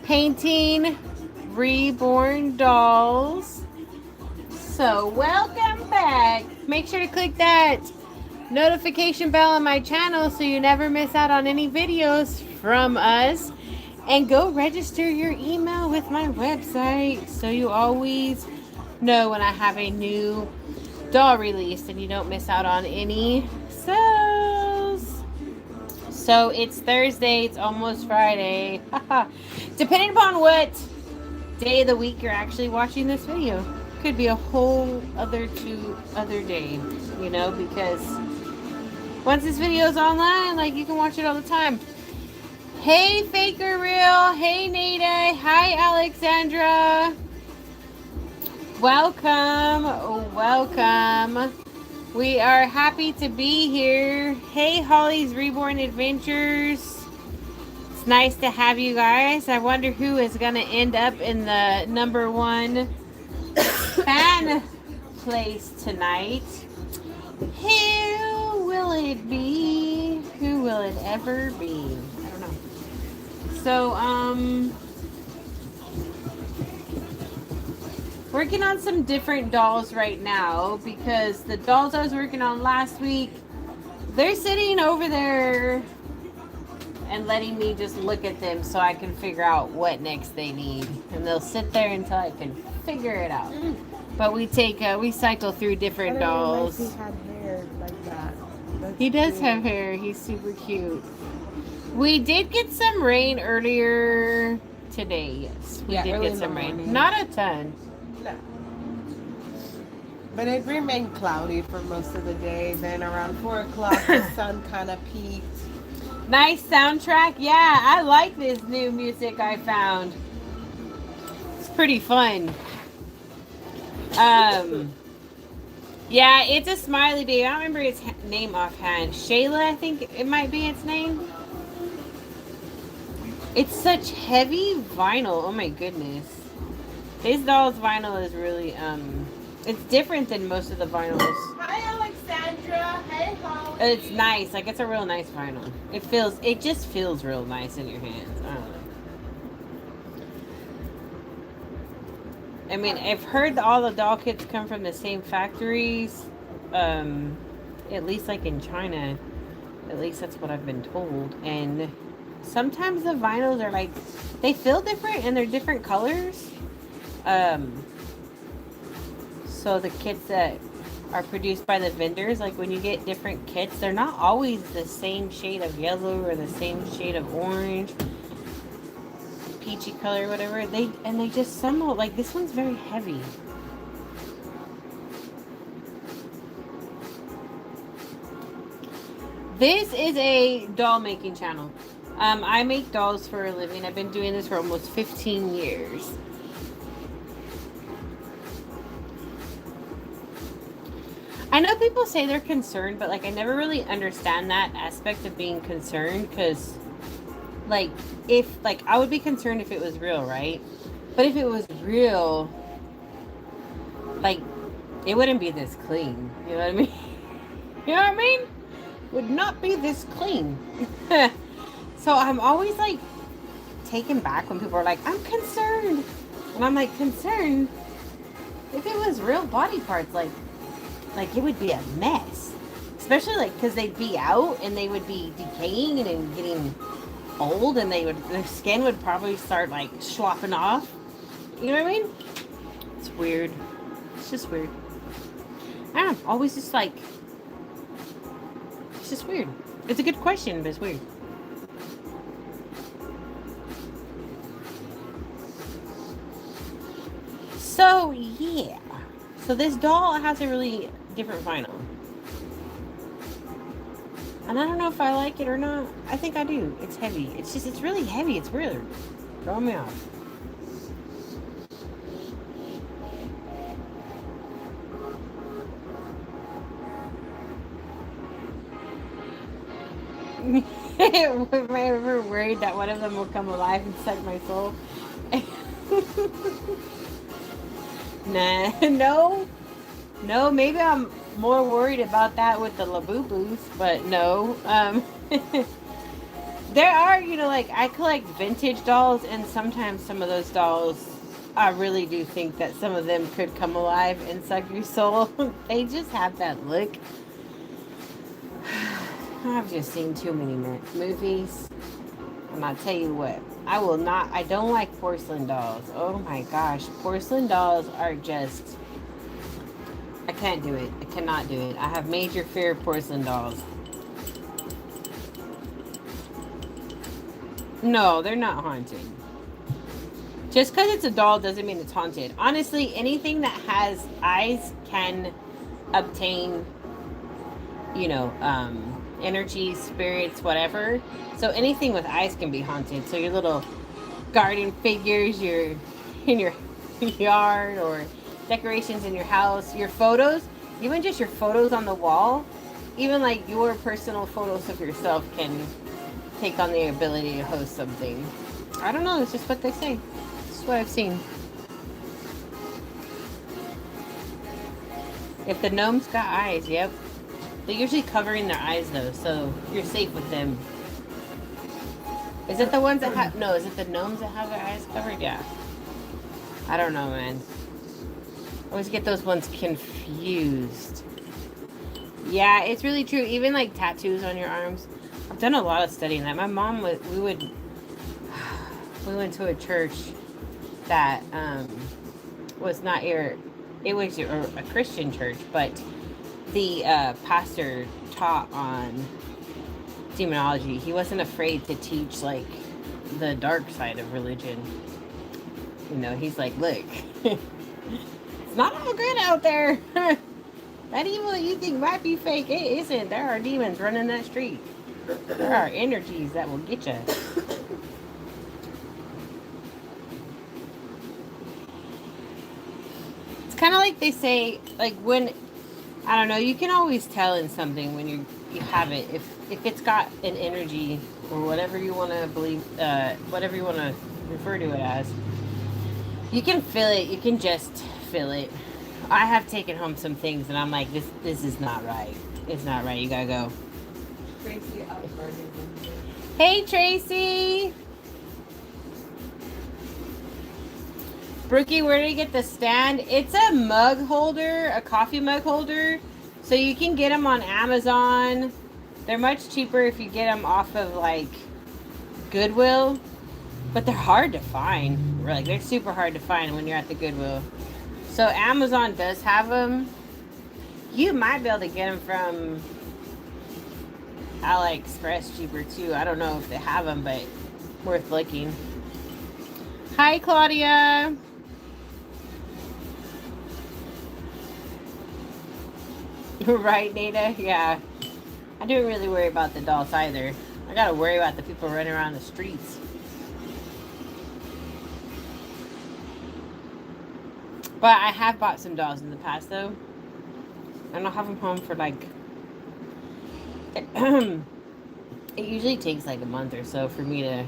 painting Reborn dolls. So welcome back. Make sure to click that notification bell on my channel so you never miss out on any videos from us. And go register your email with my website so you always know when I have a new doll released and you don't miss out on any sales. So it's Thursday, it's almost Friday. Depending upon what day of the week you're actually watching this video. Could be a whole other day, you know, because once this video is online, like, you can watch it all the time. Hey Faker Real, hey Nada, hi Alexandra. Welcome. We are happy to be here. Hey Holly's Reborn Adventures. It's nice to have you guys. I wonder who is going to end up in the #1 fan place tonight. Who will it be? Who will it ever be? I don't know. So, working on some different dolls right now because the dolls I was working on last week, they're sitting over there and letting me just look at them so I can figure out what next they need. And they'll sit there until I can figure it out. But we cycle through different dolls. He had hair like that. He does have hair. He's super cute. We did get some rain earlier today. Yes, we did get some rain. Not a ton. No. But it remained cloudy for most of the day. Then around 4 o'clock, the sun kind of peaked. Nice soundtrack. Yeah, I like this new music I found. It's pretty fun. Yeah, it's a smiley baby. I don't remember its name offhand. Shayla, I think it might be its name. It's such heavy vinyl. Oh my goodness. This doll's vinyl is really, it's different than most of the vinyls. Hi, Alexandra. Hey, Holly. It's nice. Like, it's a real nice vinyl. It just feels real nice in your hands. I don't know. I mean, I've heard that all the doll kits come from the same factories. At least like in China. At least that's what I've been told. And sometimes the vinyls are like, they feel different and they're different colors. So the kits that are produced by the vendors, like when you get different kits, they're not always the same shade of yellow or the same shade of orange, peachy color, whatever. They just somehow, like, this one's very heavy. This is a doll making channel. I make dolls for a living. I've been doing this for almost 15 years. I know people say they're concerned, but like, I never really understand that aspect of being concerned, because like, I would be concerned if it was real, right? But if it was real, like, it wouldn't be this clean. You know what I mean? You know what I mean? Would not be this clean. So I'm always like taken back when people are like, I'm concerned. And I'm like, concerned? If it was real body parts, like it would be a mess. Especially like, because they'd be out and they would be decaying and getting old, and their skin would probably start like slopping off. You know what I mean? It's weird. It's just weird. I don't know. Always just like, it's just weird. It's a good question, but it's weird. So yeah. So this doll has a really different vinyl. And I don't know if I like it or not. I think I do. It's heavy. It's really heavy. It's weird. Throwing me off. Am I ever worried that one of them will come alive and suck my soul? Nah, no, maybe I'm more worried about that with the Labubu's, but no. There are, you know, like I collect vintage dolls, and sometimes some of those dolls, I really do think that some of them could come alive and suck your soul. They just have that look. I've just seen too many movies. And I'll tell you what, I don't like porcelain dolls. Oh my gosh. Porcelain dolls are just, I can't do it. I cannot do it. I have major fear of porcelain dolls. No, they're not haunted. Just because it's a doll doesn't mean it's haunted. Honestly, anything that has eyes can obtain, you know, energy, spirits, whatever. So anything with eyes can be haunted. So your little garden figures, in your yard, or decorations in your house, your photos, even just your photos on the wall, even like your personal photos of yourself can take on the ability to host something. I don't know, it's just what they say. It's what I've seen. If the gnomes got eyes, yep. They're usually covering their eyes though, so you're safe with them. Is it the ones that have, no, is it the gnomes that have their eyes covered? Yeah. I don't know, man. I always get those ones confused. Yeah, it's really true. Even like tattoos on your arms. I've done a lot of studying that. My mom we went to a church that was not it was a Christian church, but the pastor taught on demonology. He wasn't afraid to teach like the dark side of religion. You know, he's like, look, it's not all good out there. That evil that you think might be fake, it isn't. There are demons running that street. There are energies that will get you. It's kind of like they say, like when, I don't know, you can always tell in something when you have it. If it's got an energy or whatever you want to believe, whatever you want to refer to it as, you can feel it. You can just feel it. I have taken home some things and I'm like, this is not right. It's not right. You gotta go. Tracy outburning. Hey, Tracy. Brookie, where did you get the stand? It's a mug holder, a coffee mug holder. So you can get them on Amazon. They're much cheaper if you get them off of like Goodwill. But they're hard to find. Like, they're super hard to find when you're at the Goodwill. So Amazon does have them. You might be able to get them from AliExpress cheaper too. I don't know if they have them, but worth looking. Hi, Claudia. Right, Nada? Yeah. I don't really worry about the dolls either. I gotta worry about the people running around the streets. But I have bought some dolls in the past though. And I'll have them home for like it usually takes like a month or so for me to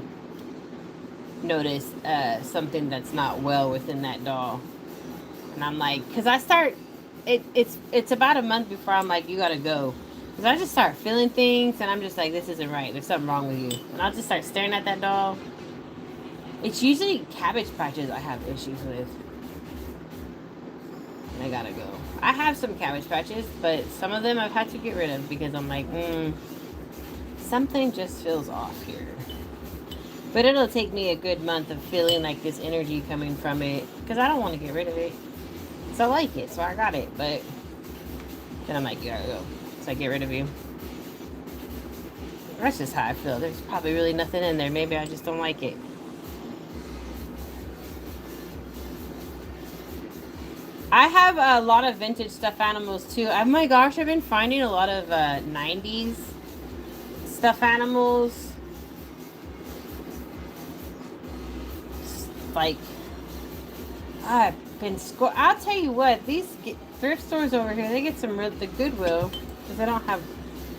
notice something that's not well within that doll. And I'm like, because I start, it's about a month before I'm like, you gotta go. Because I just start feeling things and I'm just like, this isn't right. There's something wrong with you. And I'll just start staring at that doll. It's usually Cabbage Patches I have issues with. And I gotta go. I have some Cabbage Patches, but some of them I've had to get rid of because I'm like, something just feels off here. But it'll take me a good month of feeling like this energy coming from it because I don't want to get rid of it. So I like it, so I got it. But then I'm like, you gotta go. So I get rid of you. That's just how I feel. There's probably really nothing in there. Maybe I just don't like it. I have a lot of vintage stuffed animals too. Oh my gosh, I've been finding a lot of 90s stuffed animals. Like, I've been I'll tell you what, these thrift stores over here, they get some the Goodwill, because they don't have,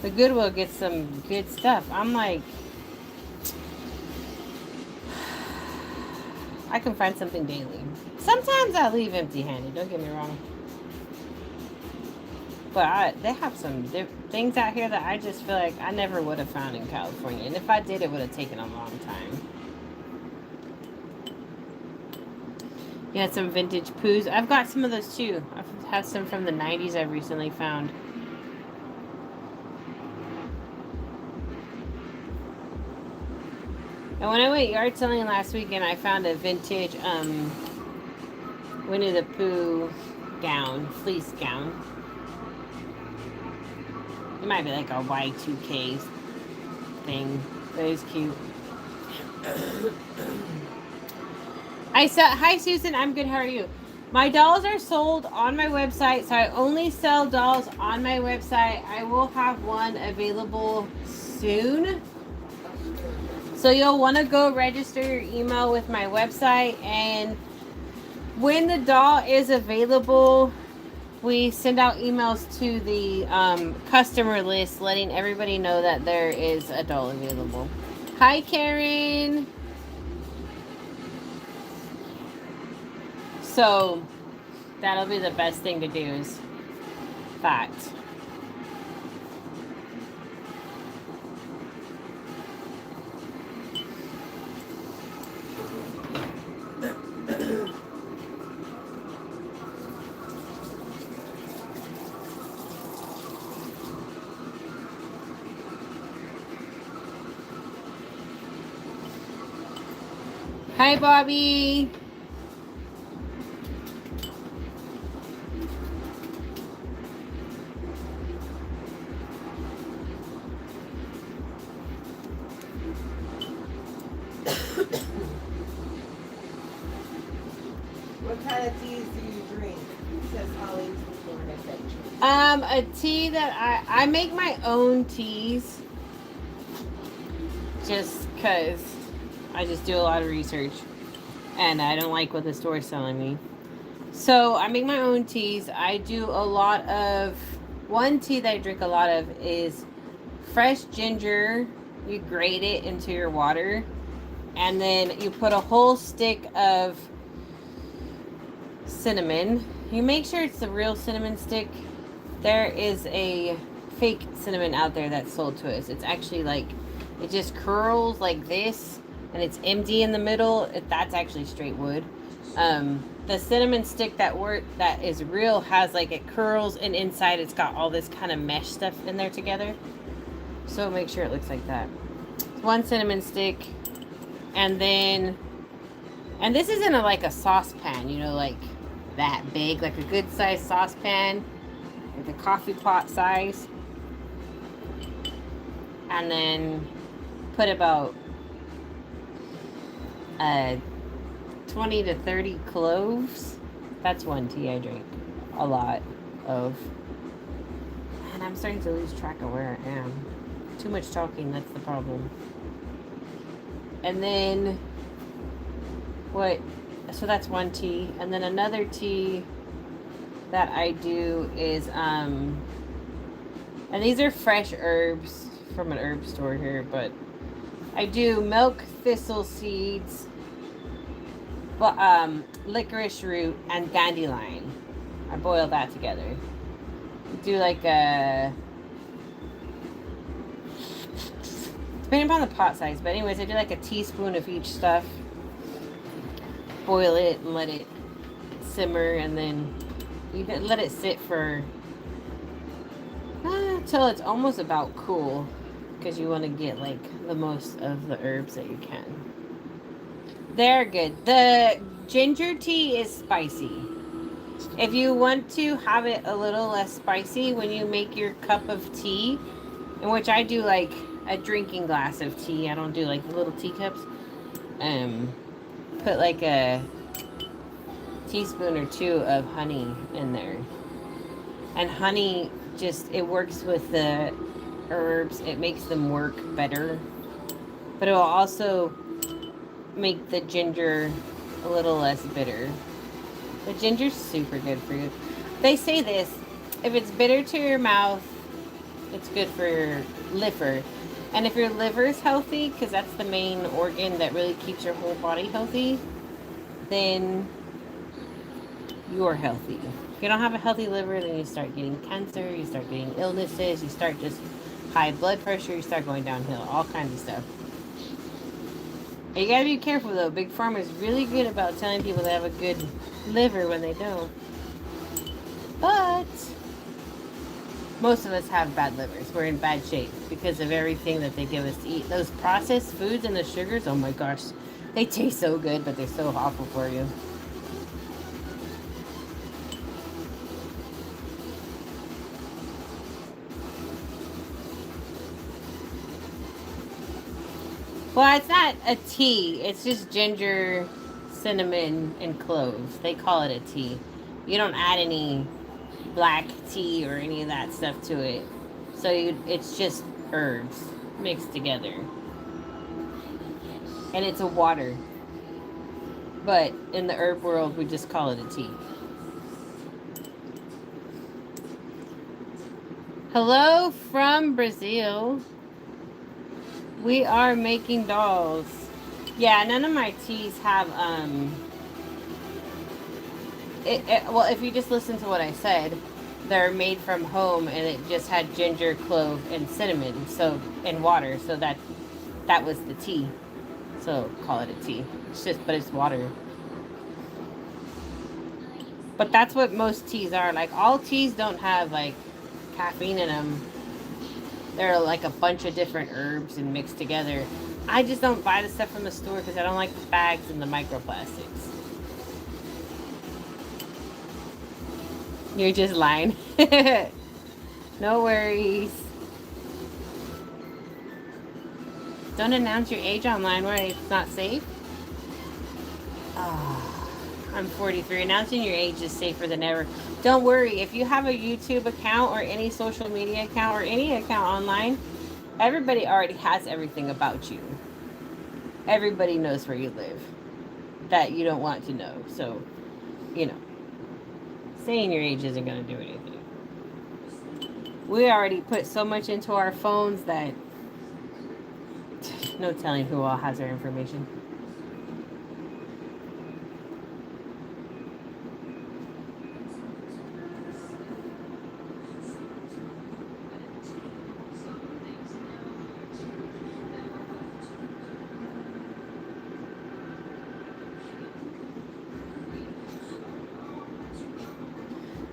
the Goodwill gets some good stuff. I'm like, I can find something daily. Sometimes I leave empty-handed, don't get me wrong. But they have some things out here that I just feel like I never would have found in California. And if I did, it would have taken a long time. You had some vintage poos. I've got some of those too. I've had some from the 90s I've recently found. And when I went yard selling last weekend, I found a vintage Winnie the Pooh gown, fleece gown. It might be like a Y2K thing, but it's cute. Hi Susan, I'm good, how are you? My dolls are sold on my website, so I only sell dolls on my website. I will have one available soon. So you'll want to go register your email with my website, and when the doll is available, we send out emails to the customer list letting everybody know that there is a doll available. Hi Karen. So that'll be the best thing to do is that. Hi, Bobby. What kind of teas do you drink? Says Holly's Reborn Adventure. A tea that I make my own teas just because I just do a lot of research and I don't like what the store's selling me. So I make my own teas. I do a lot of, one tea that I drink a lot of is fresh ginger. You grate it into your water and then you put a whole stick of cinnamon. You make sure it's the real cinnamon stick. There is a fake cinnamon out there that's sold to us. It's actually like, it just curls like this and it's empty in the middle. That's actually straight wood. The cinnamon stick that is real has like, it curls and inside it's got all this kind of mesh stuff in there together. So make sure it looks like that. It's one cinnamon stick, and then, and this isn't like a saucepan, you know, like that big, like a good sized saucepan, like a coffee pot size. And then put about 20 to 30 cloves. That's one tea I drink a lot of. And I'm starting to lose track of where I am. Too much talking, that's the problem. And then so that's one tea. And then another tea that I do is and these are fresh herbs from an herb store here, but I do milk thistle seeds, licorice root, and dandelion. I boil that together. Do like a, depending upon the pot size, but anyways, I do like a teaspoon of each stuff. Boil it and let it simmer, and then you can let it sit for till it's almost about cool, because you want to get like the most of the herbs that you can. They're good. The ginger tea is spicy. If you want to have it a little less spicy when you make your cup of tea, in which I do like a drinking glass of tea, I don't do like the little teacups, put like a teaspoon or two of honey in there. And honey just, it works with the herbs. It makes them work better. But it will also make the ginger a little less bitter. The ginger's super good for you. They say this, if it's bitter to your mouth, it's good for your liver. And if your liver's healthy, because that's the main organ that really keeps your whole body healthy, then you're healthy. If you don't have a healthy liver, then you start getting cancer, you start getting illnesses, you start just high blood pressure, you start going downhill, all kinds of stuff. And you gotta be careful though. Big Pharma is really good about telling people they have a good liver when they don't. But most of us have bad livers. We're in bad shape because of everything that they give us to eat. Those processed foods and the sugars, oh my gosh, they taste so good, but they're so awful for you. Well, it's not a tea. It's just ginger, cinnamon, and cloves. They call it a tea. You don't add any black tea or any of that stuff to it. So it's just herbs mixed together. And it's a water. But in the herb world, we just call it a tea. Hello from Brazil. We are making dolls. Yeah, none of my teas have, well, if you just listen to what I said, they're made from home and it just had ginger, clove, and cinnamon, so, and water, so that was the tea. So, call it a tea. It's just, but it's water. But that's what most teas are. Like, all teas don't have, like, caffeine in them. They're like a bunch of different herbs and mixed together. I just don't buy the stuff from the store because I don't like the bags and the microplastics. You're just lying. No worries. Don't announce your age online where it's not safe. Oh, I'm 43. Announcing your age is safer than ever. Don't worry. If you have a YouTube account or any social media account or any account online, everybody already has everything about you. Everybody knows where you live that you don't want to know. So, you know, saying your age isn't going to do anything. We already put so much into our phones that no telling who all has our information.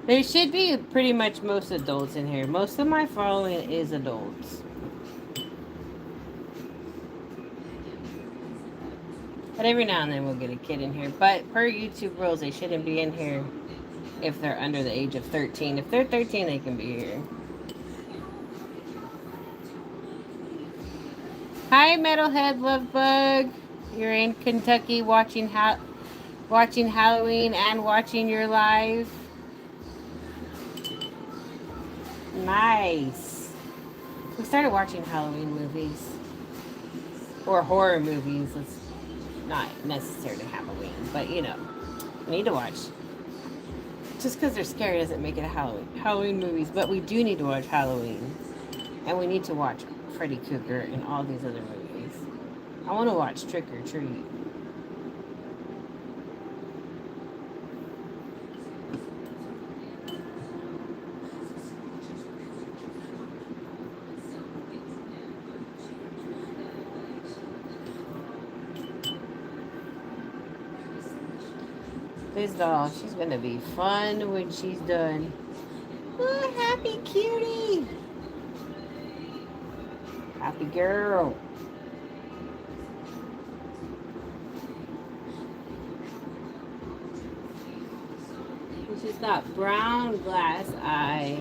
There should be pretty much most adults in here. Most of my following is adults. But every now and then we'll get a kid in here. But per YouTube rules, they shouldn't be in here if they're under the age of 13. If they're 13, they can be here. Hi, Metalhead Lovebug. You're in Kentucky watching Halloween and watching your live. Nice. We started watching Halloween movies. Or horror movies. It's not necessarily Halloween, but you know, we need to watch. Just because they're scary doesn't make it a Halloween movies, but we do need to watch Halloween. And we need to watch Freddy Krueger and all these other movies. I want to watch Trick or Treat. This doll, she's gonna be fun when she's done. Oh, happy cutie. Happy girl. She's got brown glass eyes.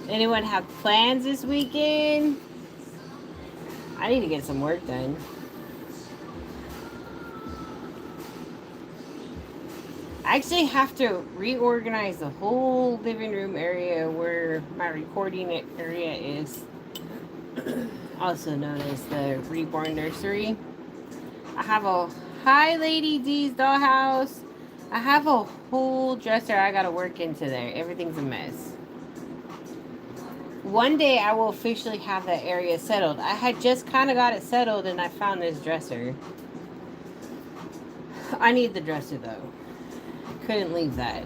Anyone have plans this weekend? I need to get some work done. I actually have to reorganize the whole living room area where my recording area is. Also known as the Reborn Nursery. I have a Hi Lady D's dollhouse. I have a whole dresser I gotta work into there. Everything's a mess. One day I will officially have that area settled. I had just kind of got it settled and I found this dresser. I need the dresser though. Couldn't leave that.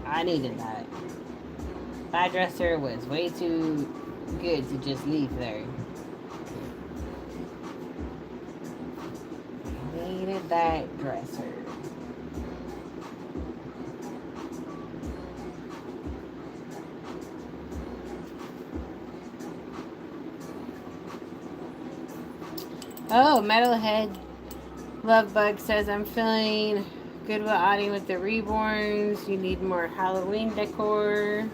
I needed that. That dresser was way too good to just leave there. Needed that dresser. Oh, Metalhead Lovebug says, I'm feeling good with adding with the Reborns. You need more Halloween decor.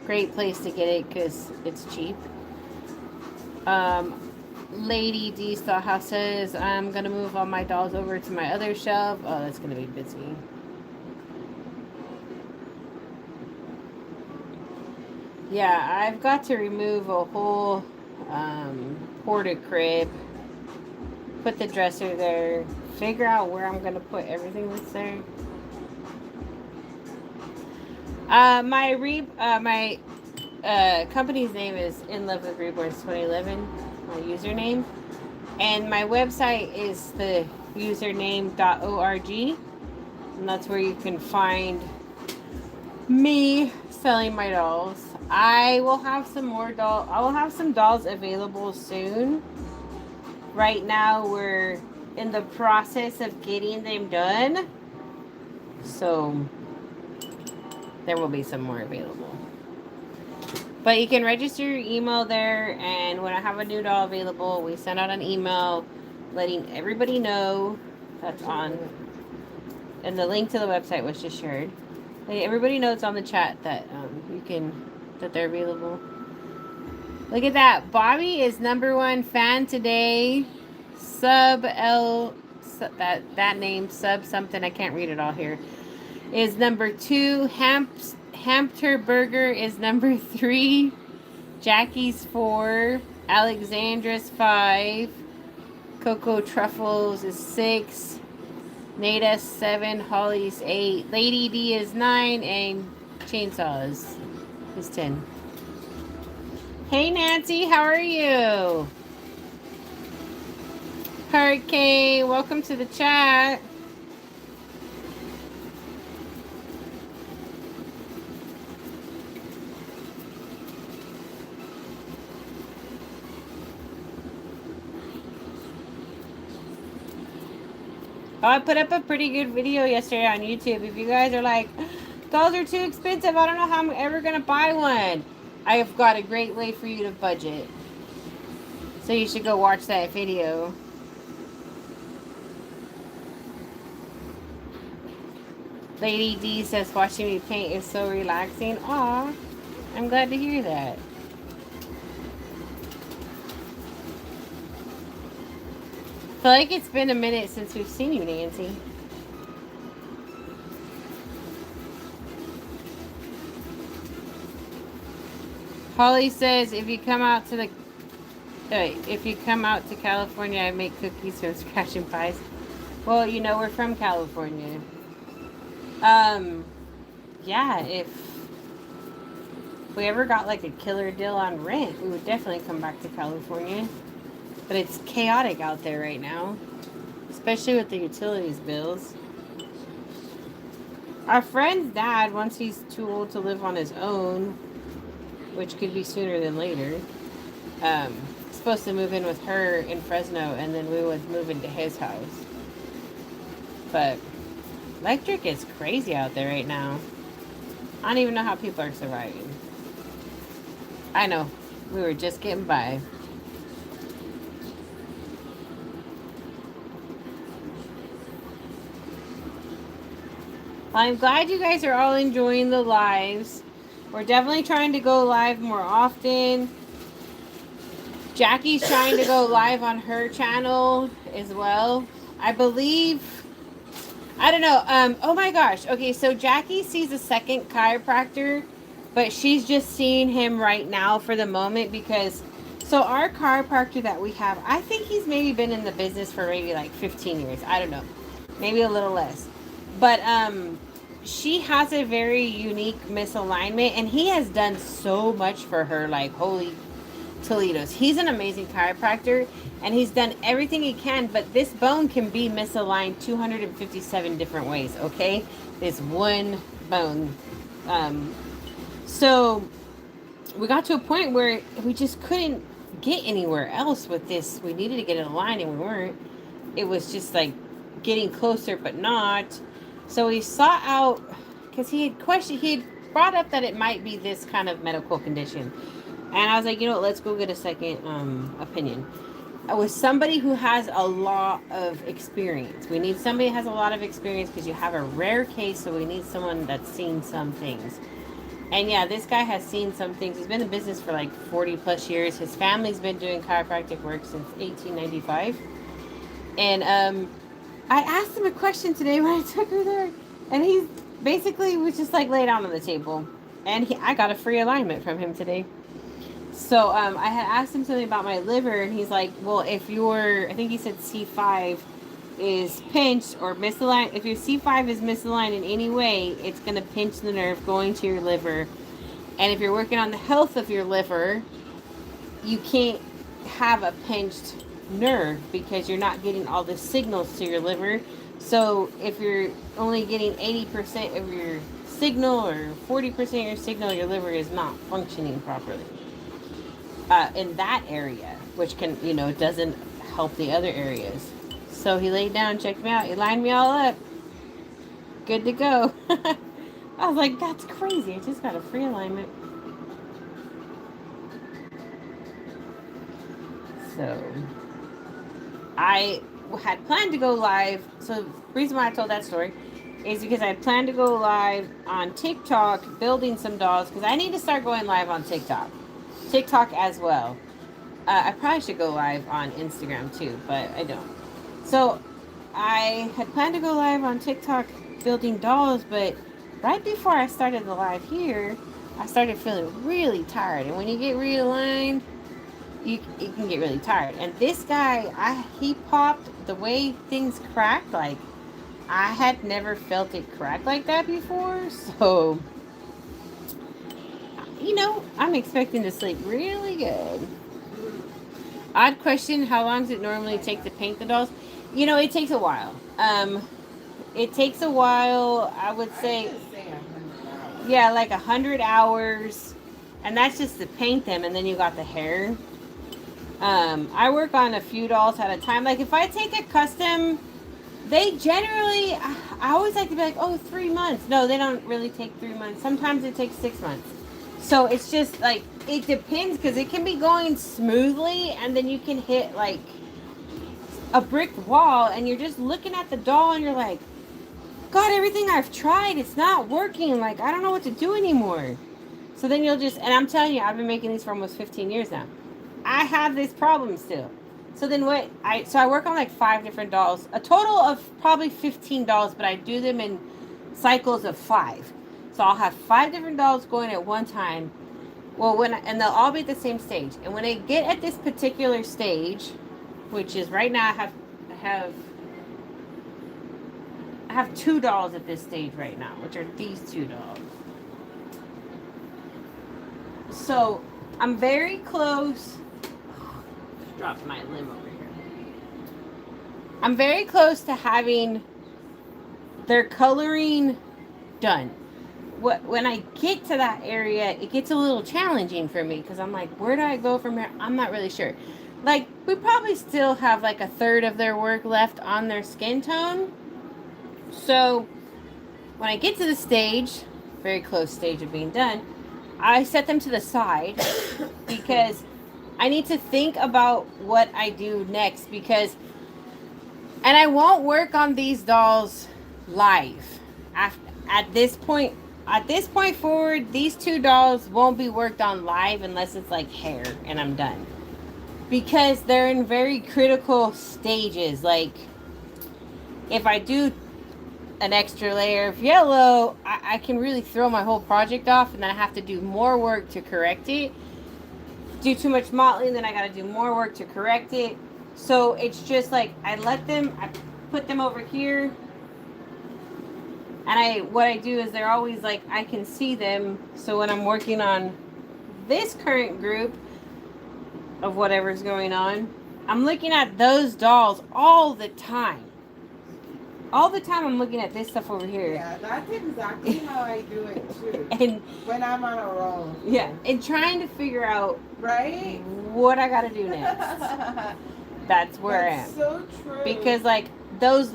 Great place to get it because it's cheap. Lady D Stallhouse says, I'm going to move all my dolls over to my other shelf. Oh, that's going to be busy. Yeah, I've got to remove a whole porta crib. Put the dresser there. Figure out where I'm going to put everything that's there. My company's name is nlovewithreborns2011, my username. And my website is the username.org. And that's where you can find me selling my dolls. I will have some more dolls. I will have some dolls available soon. Right now we're in the process of getting them done. So there will be some more available. But you can register your email there, and when I have a new doll available, we send out an email letting everybody know that's on. And the link to the website was just shared. Letting everybody know it's on the chat that that they're available. Look at that. Bobby is #1 fan today. That name, sub something, I can't read it all here, is #2. Hampter Burger is #3. Jackie's 4. Alexandra's 5. Coco Truffles is 6. Nada's 7. Holly's 8. Lady D is 9. And Chainsaws is 10. Hey Nancy, how are you? Hurricane, welcome to the chat. Oh, I put up a pretty good video yesterday on YouTube. If you guys are like, dolls are too expensive, I don't know how I'm ever going to buy one, I have got a great way for you to budget. So you should go watch that video. Lady D says, watching me paint is so relaxing. Aw, I'm glad to hear that. I feel like it's been a minute since we've seen you, Nancy. Holly says, if you come out to California, I make cookies from scratch and pies. Well, you know, we're from California. Yeah, if we ever got like a killer deal on rent, we would definitely come back to California. But it's chaotic out there right now, especially with the utilities bills. Our friend's dad, once he's too old to live on his own, which could be sooner than later, supposed to move in with her in Fresno, and then we would move into his house. But electric is crazy out there right now. I don't even know how people are surviving. I know, we were just getting by. I'm glad you guys are all enjoying the lives. We're definitely trying to go live more often. Jackie's trying to go live on her channel as well. I believe, I don't know. Oh my gosh. Okay, so Jackie sees a second chiropractor, but she's just seeing him right now for the moment because, so our chiropractor that we have, I think he's maybe been in the business for maybe like 15 years. I don't know. Maybe a little less. But she has a very unique misalignment, and he has done so much for her. Like, holy Toledo's. He's an amazing chiropractor, and he's done everything he can, but this bone can be misaligned 257 different ways, okay? This one bone. So we got to a point where we just couldn't get anywhere else with this. We needed to get it aligned, and we weren't. It was just like getting closer, but not. So we sought out, because he had brought up that it might be this kind of medical condition. And I was like, you know what, let's go get a second opinion. With somebody who has a lot of experience. We need somebody who has a lot of experience because you have a rare case, so we need someone that's seen some things. And yeah, this guy has seen some things. He's been in business for like 40 plus years. His family's been doing chiropractic work since 1895. And I asked him a question today when I took her there. And he basically was just like laid down on the table. And I got a free alignment from him today. So I had asked him something about my liver, and he's like, well, if I think he said C5 is pinched or misaligned, if your C5 is misaligned in any way, it's going to pinch the nerve going to your liver. And if you're working on the health of your liver, you can't have a pinched nerve because you're not getting all the signals to your liver. So if you're only getting 80% of your signal or 40% of your signal, your liver is not functioning properly. In that area, which can, doesn't help the other areas. So he laid down, checked me out, he lined me all up. Good to go. I was like, that's crazy. I just got a free alignment. So I had planned to go live. So the reason why I told that story is because I planned to go live on TikTok building some dolls, because I need to start going live on TikTok as well. I probably should go live on Instagram too, but I don't. So I had planned to go live on TikTok building dolls, but right before I started the live here, I started feeling really tired. And when you get realigned, you can get really tired. And this guy, he popped the way things cracked. Like, I had never felt it crack like that before. So I'm expecting to sleep really good. Odd question, how long does it normally take to paint the dolls? It takes a while. It takes a while, I would say, yeah, like 100 hours. And that's just to paint them, and then you got the hair. I work on a few dolls at a time. Like, if I take a custom, they generally, I always like to be like, 3 months. No, they don't really take 3 months. Sometimes it takes 6 months. So it's just like, it depends, because it can be going smoothly, and then you can hit like a brick wall, and you're just looking at the doll, and you're like, God, everything I've tried, it's not working. Like, I don't know what to do anymore. So then and I'm telling you, I've been making these for almost 15 years now. I have this problem still. So then I work on like 5 different dolls, a total of probably 15 dolls, but I do them in cycles of 5. So I'll have 5 different dolls going at one time. Well, and they'll all be at the same stage. And when I get at this particular stage, which is right now, I have 2 dolls at this stage right now, which are these 2 dolls. So I'm very close. Dropped my limb over here. I'm very close to having their coloring done. When I get to that area, it gets a little challenging for me, because I'm like, where do I go from here? I'm not really sure. Like, we probably still have like a third of their work left on their skin tone. So when I get to the stage, very close stage of being done, I set them to the side because I need to think about what I do next, and I won't work on these dolls live. At this point forward, these 2 dolls won't be worked on live unless it's like hair and I'm done. Because they're in very critical stages. Like, if I do an extra layer of yellow, I can really throw my whole project off, and then I have to do more work to correct it. Do too much mottling, then I got to do more work to correct it. So it's just like, I put them over here, And what I do is they're always like, I can see them. So when I'm working on this current group of whatever's going on, I'm looking at those dolls all the time. All the time I'm looking at this stuff over here. Yeah, that's exactly how I do it too. And when I'm on a roll. Yeah, and trying to figure out right what I gotta do next. That's where I am. So true. Because like those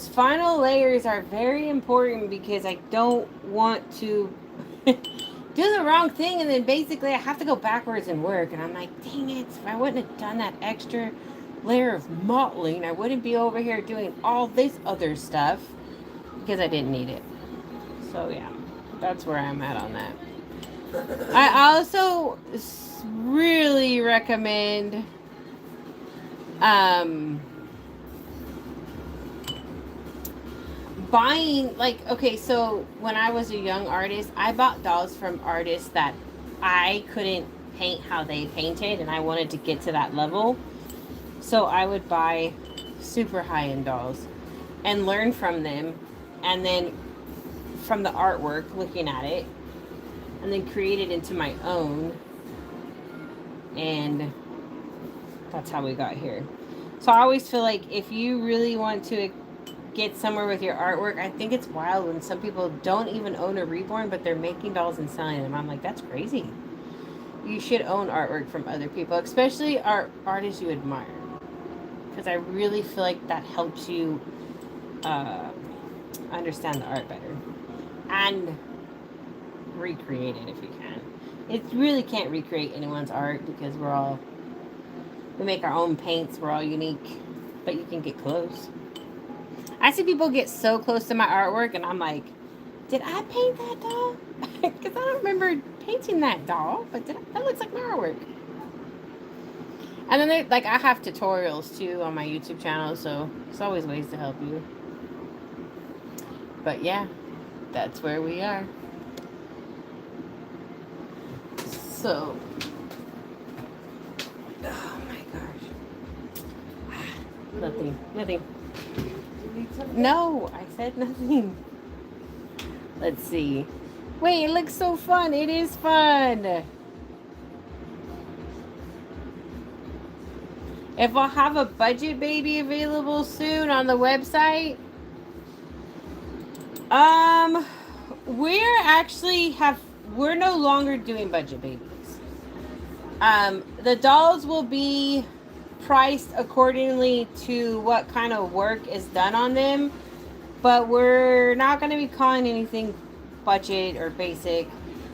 final layers are very important, because I don't want to do the wrong thing and then basically I have to go backwards and work, and I'm like, dang it, if I wouldn't have done that extra layer of mottling, I wouldn't be over here doing all this other stuff, because I didn't need it. So yeah, that's where I'm at on that. I also really recommend buying, like, okay, so when I was a young artist, I bought dolls from artists that I couldn't paint how they painted, and I wanted to get to that level. So I would buy super high-end dolls and learn from them, and then from the artwork, looking at it, and then create it into my own. And that's how we got here. So I always feel like if you really want to get somewhere with your artwork, I think it's wild when some people don't even own a Reborn, but they're making dolls and selling them. I'm like, that's crazy. You should own artwork from other people, especially artists you admire, because I really feel like that helps you understand the art better and recreate it if you can. It really can't recreate anyone's art, because we make our own paints, we're all unique, but you can get close. I see people get so close to my artwork and I'm like, did I paint that doll? Because I don't remember painting that doll, but that looks like my artwork. And then I have tutorials too on my YouTube channel, so there's always ways to help you. But yeah, that's where we are. So, oh my gosh. Nothing. No, I said nothing. Let's see. Wait, it looks so fun. It is fun. If I'll have a budget baby available soon on the website, we're no longer doing budget babies. The dolls will be priced accordingly to what kind of work is done on them, but we're not going to be calling anything budget or basic,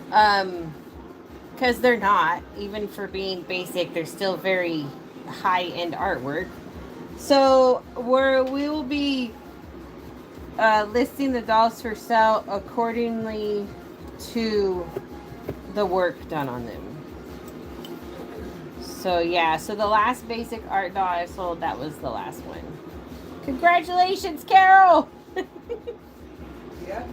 because they're not. Even for being basic, they're still very high-end artwork. So we will be listing the dolls for sale accordingly to the work done on them. So yeah, so the last basic art doll I sold, that was the last one. Congratulations, Carol! Yeah.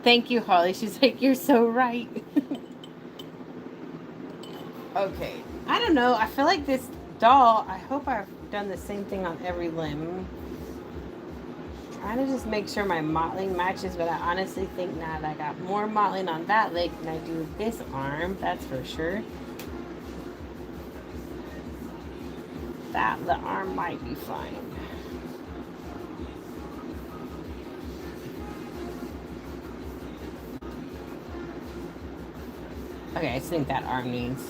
Thank you, Holly. She's like, you're so right. Okay. I don't know. I feel like this doll, I hope I've done the same thing on every limb. Trying to just make sure my mottling matches, but I honestly think not. I got more mottling on that leg than I do this arm. That's for sure. The arm might be fine. Okay, I think that arm needs.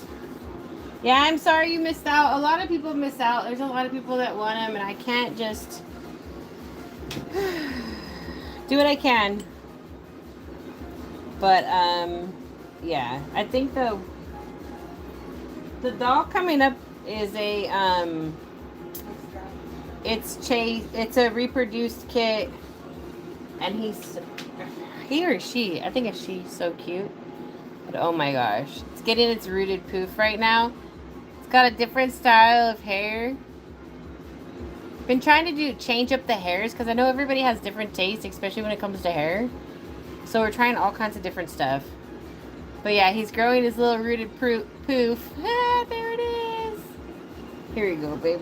Yeah, I'm sorry you missed out. A lot of people miss out. There's a lot of people that want them, and I can't just do what I can. But yeah, I think the doll coming up is a it's a reproduced kit, and he or she, I think it's she, so cute. But oh my gosh, it's getting its rooted poof right now. It's got a different style of hair. Been trying to change up the hairs, because I know everybody has different tastes, especially when it comes to hair. So we're trying all kinds of different stuff. But yeah, he's growing his little rooted poof. Ah, there it is. Here you go, babe.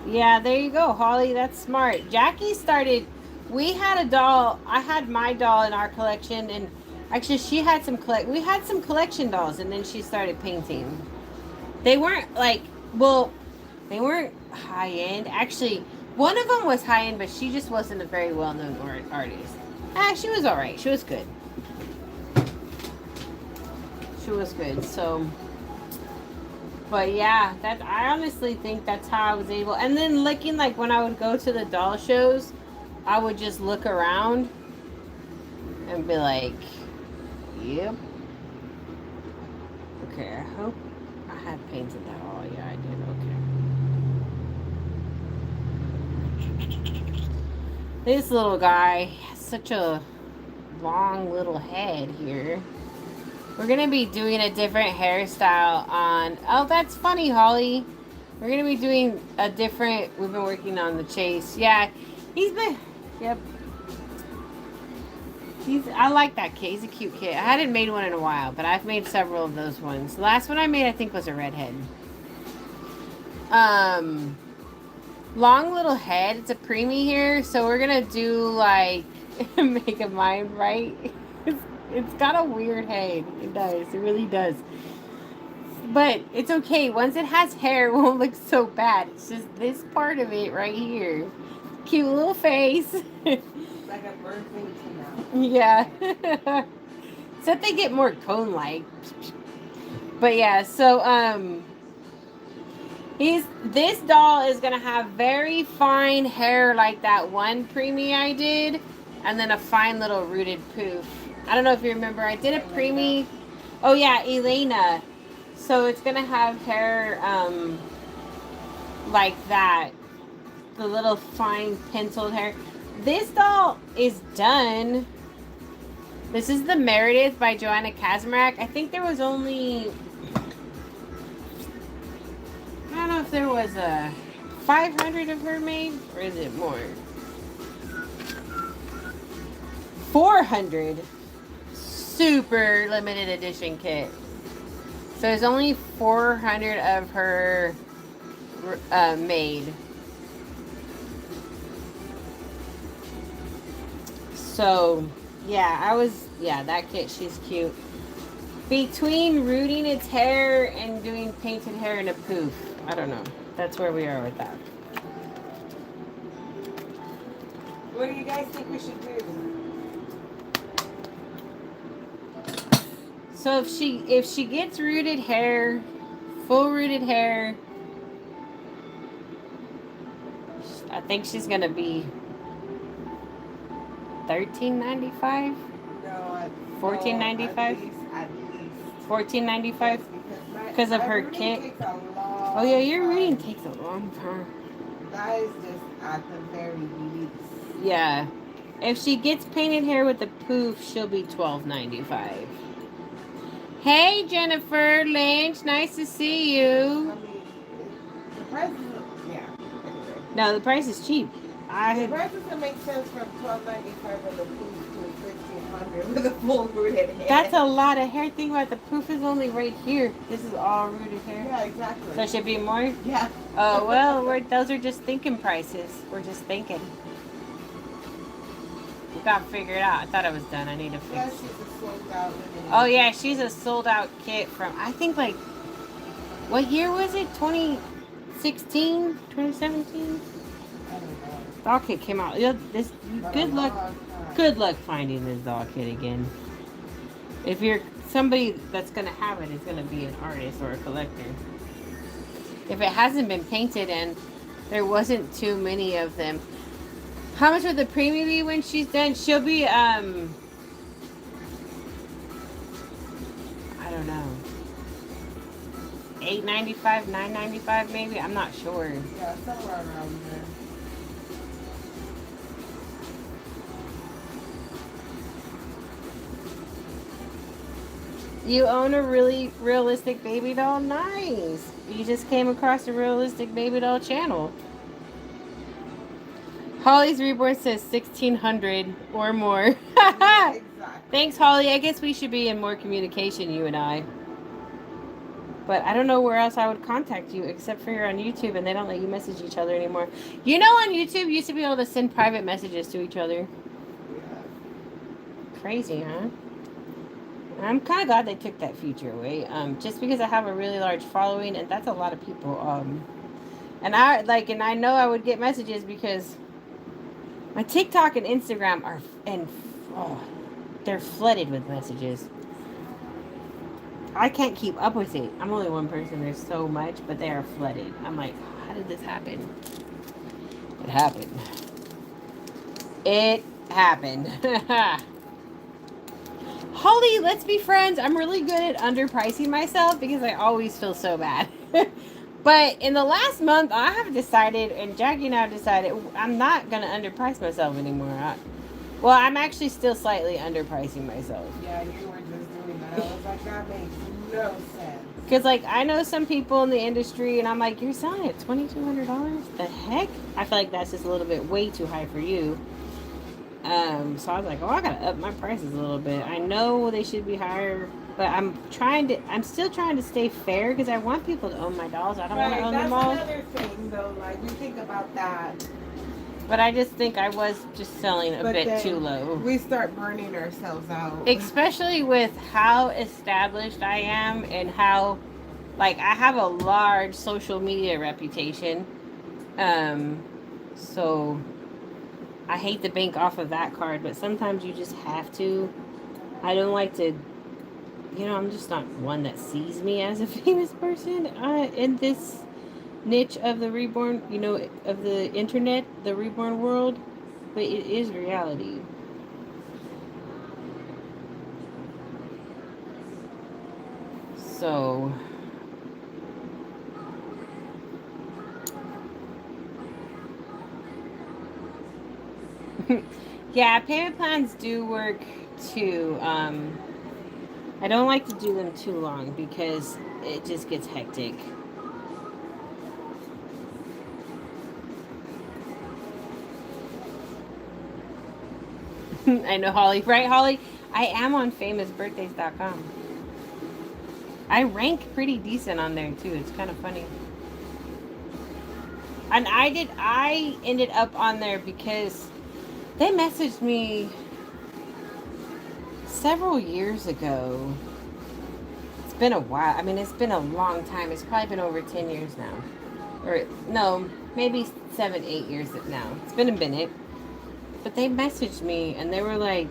Yeah, there you go, Holly. That's smart. Jackie started. We had a doll. I had my doll in our collection, and actually, she had some We had some collection dolls, and then she started painting. They weren't like, well, they weren't high end. Actually, one of them was high end, but she just wasn't a very well known artist. She was all right. She was good. She was good. So. But yeah, I honestly think that's how I was able. And then looking, like when I would go to the doll shows, I would just look around and be like, yep. Okay, I hope I had painted that all. Yeah, I did. Okay. This little guy has such a long little head here. We're going to be doing a different hairstyle on... Oh, that's funny, Holly. We're going to be doing a different... We've been working on the chase. Yeah, he's been... Yep. I like that kit. He's a cute kit. I hadn't made one in a while, but I've made several of those ones. The last one I made, I think, was a redhead. Long little head. It's a preemie here, so we're going to do, like... make a mind right. It's got a weird head. It does. It really does. But it's okay. Once it has hair, it won't look so bad. It's just this part of it right here. Cute little face. It's like a bird thing now. Yeah. Except they get more cone-like. But yeah, so this doll is gonna have very fine hair like that one preemie I did, and then a fine little rooted poof. I don't know if you remember, I did a preemie. Oh yeah, Elena. So it's gonna have hair like that, the little fine penciled hair. This doll is done. This is the Meredith by Joanna Kaczmarek. I think there was only, I don't know if there was a 500 of her made, or is it more? 400. Super limited edition kit. So there's only 400 of her made. So yeah, that kit, she's cute. Between rooting its hair and doing painted hair in a poof, I don't know. That's where we are with that. What do you guys think we should do? So if she gets rooted hair, full rooted hair, I think she's gonna be $13.95. No, $14.95. At least. $14.95 because of her kit. Oh yeah, your reading takes a long time. That is just at the very least. Yeah, if she gets painted hair with the poof, she'll be $12.95. Hey, Jennifer Lynch. Nice to see you. I mean, the price is, yeah. Anyway. No, the price is cheap. The price doesn't make sense from $12.95 with a poof to $1,500 with a full rooted hair. That's a lot of hair. Think about it, the poof is only right here. This is all rooted hair. Yeah, exactly. So it should be more? Yeah. Oh, well, those are just thinking prices. We're just thinking. We got to figure it out. I thought it was done. I need to fix it. Yeah, she's a sold out. Oh, yeah, she's a sold out kit from, I think, like, what year was it? 2016? 2017? I don't know. Doll kit came out. Good luck finding this doll kit again. If you're somebody that's going to have it, it's going to be an artist or a collector. If it hasn't been painted and there wasn't too many of them. How much would the preemie be when she's done? She'll be, I don't know, $8.95, $9.95 maybe? I'm not sure. Yeah, somewhere around there. You own a really realistic baby doll? Nice. You just came across a realistic baby doll channel. Holly's Reborn says 1600 or more. Yeah, exactly. Thanks, Holly. I guess we should be in more communication, you and I. But I don't know where else I would contact you except for you're on YouTube and they don't let you message each other anymore. You know, on YouTube, you used to be able to send private messages to each other. Yeah. Crazy, huh? I'm kind of glad they took that feature away. Just because I have a really large following and that's a lot of people. And I know I would get messages because my TikTok and Instagram are they're flooded with messages. I can't keep up with it. I'm only one person. There's so much, but they are flooded. I'm like, how did this happen? It happened. It happened. Holly, let's be friends. I'm really good at underpricing myself because I always feel so bad. But in the last month, I have decided, and Jackie and I have decided, I'm not going to underprice myself anymore. Well, I'm actually still slightly underpricing myself. Yeah, you were just doing that. I was like, that makes no sense. Because, like, I know some people in the industry, and I'm like, you're selling it $2,200? The heck? I feel like that's just a little bit way too high for you. So I was like, oh, I gotta up my prices a little bit. I know they should be higher, but I'm still trying to stay fair because I want people to own my dolls. I don't want to own them all. That's another thing, though. Like, we think about that. But I just think I was just selling a bit too low. We start burning ourselves out. Especially with how established I am and how, like, I have a large social media reputation. So I hate to bank off of that card, but sometimes you just have to. I don't like to, I'm just not one that sees me as a famous person in this niche of the reborn, of the internet, the reborn world, but it is reality. So yeah, payment plans do work too. I don't like to do them too long because it just gets hectic. I know, Holly. Right, Holly? I am on famousbirthdays.com. I rank pretty decent on there, too. It's kind of funny. And I ended up on there because they messaged me several years ago. It's been a while. I mean, it's been a long time. It's probably been over 10 years now. Or, no, maybe 7, 8 years now. It's been a minute. But they messaged me and they were like,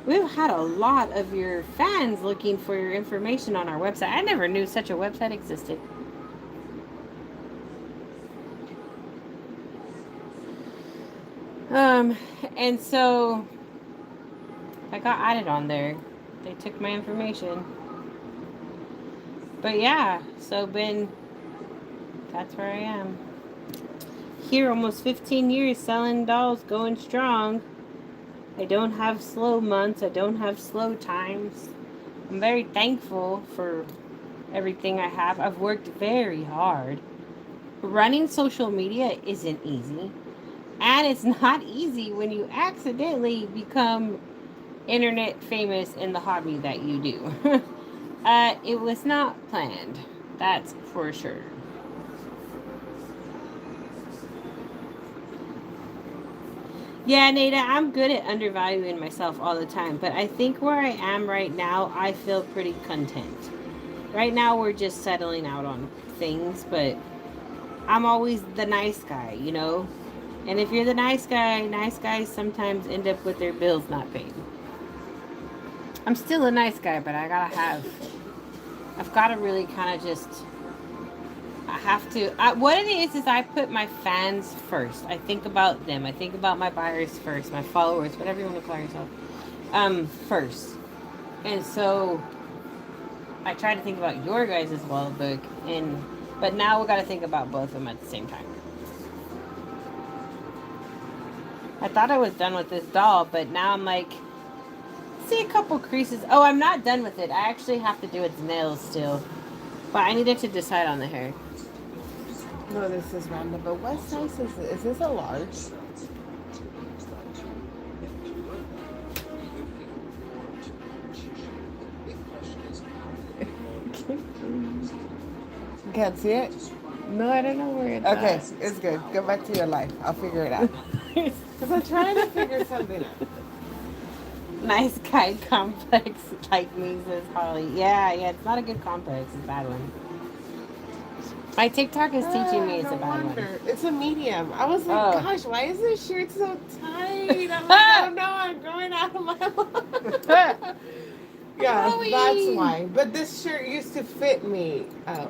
we've had a lot of your fans looking for your information on our website. I never knew such a website existed. And so I got added on there. They took my information. But yeah, so that's where I am. Here almost 15 years selling dolls, going strong. I don't have slow months. I don't have slow times. I'm very thankful for everything I have. I've worked very hard. Running social media isn't easy. And it's not easy when you accidentally become internet famous in the hobby that you do. It was not planned. That's for sure. Yeah, Nada, I'm good at undervaluing myself all the time. But I think where I am right now, I feel pretty content. Right now, we're just settling out on things. But I'm always the nice guy, And if you're the nice guys sometimes end up with their bills not paid. I'm still a nice guy, but I've got to really kind of just, I have to, what it is I put my fans first. I think about them. I think about my buyers first, my followers, whatever you want to call yourself, first. And so I try to think about your guys' well book, but now we got to think about both of them at the same time. I thought I was done with this doll, but now I'm like, see a couple creases. Oh, I'm not done with it. I actually have to do its nails still. But I needed to decide on the hair. No, this is random. But what size is it? Is this a large? You can't see it? No, I don't know where it's Okay, at. it's good. Go back to your life. I'll figure it out. Because I'm trying to figure something out. Nice guy complex like me, says Holly. Yeah, it's not a good complex. It's a bad one. My TikTok is teaching me it's no a bad wonder. one. It's a medium. I was like, Oh. gosh, why is this shirt so tight? I'm like, oh no, I'm growing out of my life. Yeah, Chloe. that's why. But this shirt used to fit me. Oh.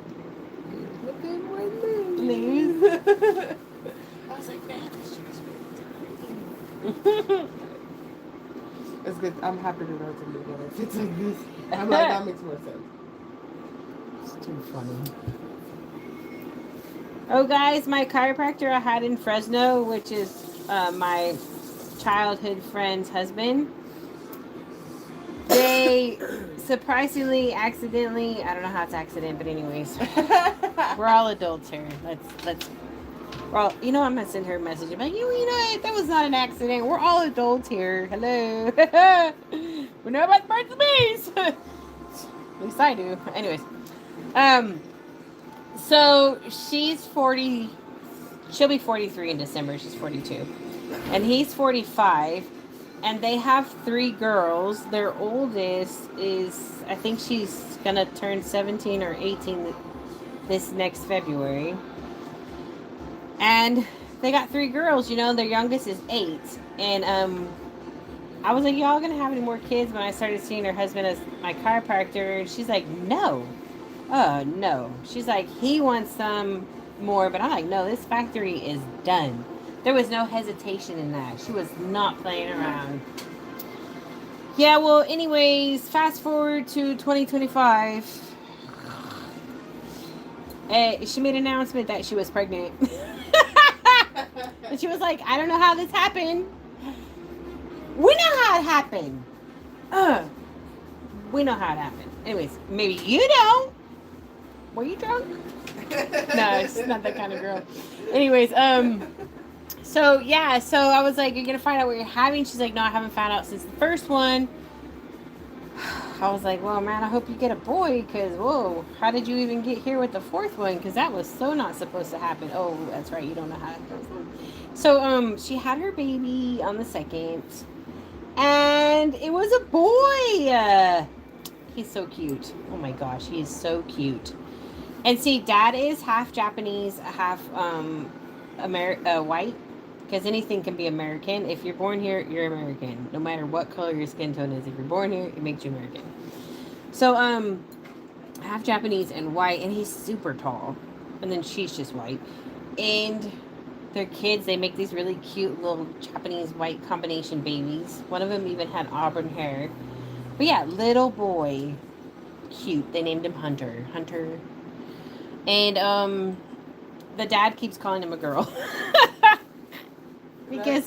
But then one Please. I was like, man, this shirt's really tight. It's good. I'm happy to know it's a medium. If it's like this, I'm like, that makes more sense. It's too funny. Oh, guys, my chiropractor I had in Fresno, which is my childhood friend's husband, they surprisingly, accidentally, I don't know how it's accident, but anyways, we're all adults here. Well, you know, I'm gonna send her a message. I'm like, you know, that was not an accident. We're all adults here. Hello. We know about birds and bees. At least I do. Anyways, so she's 40. She'll be 43 in December. She's 42, and he's 45. And they have 3 girls. Their oldest is, I think she's gonna turn 17 or 18 this next February. And they got 3 girls, you know, their youngest is 8. And I was like, y'all gonna have any more kids? When I started seeing her husband as my chiropractor, and she's like, no. No. She's like, he wants some more, but I'm like, no, this factory is done. There was no hesitation in that. She was not playing around. Yeah, well, anyways, fast forward to 2025. She made an announcement that she was pregnant. And she was like, I don't know how this happened. We know how it happened. We know how it happened. Anyways, maybe you don't. Were you drunk? No, she's not that kind of girl. Anyways, so yeah, so I was like, you're gonna find out what you're having? She's like, no, I haven't found out since the first one. I was like, well, man, I hope you get a boy, because, whoa, how did you even get here with the 4th one? Because that was so not supposed to happen. Oh, that's right, you don't know how it goes. So, she had her baby on the 2nd, and it was a boy. He's so cute. Oh my gosh, he is so cute. And see, Dad is half Japanese, half white. Because anything can be American. If you're born here, you're American. No matter what color your skin tone is. If you're born here, it makes you American. So, half Japanese and white. And he's super tall. And then she's just white. And their kids, they make these really cute little Japanese white combination babies. One of them even had auburn hair. But yeah, little boy. Cute. They named him Hunter. Hunter. And, the dad keeps calling him a girl. Because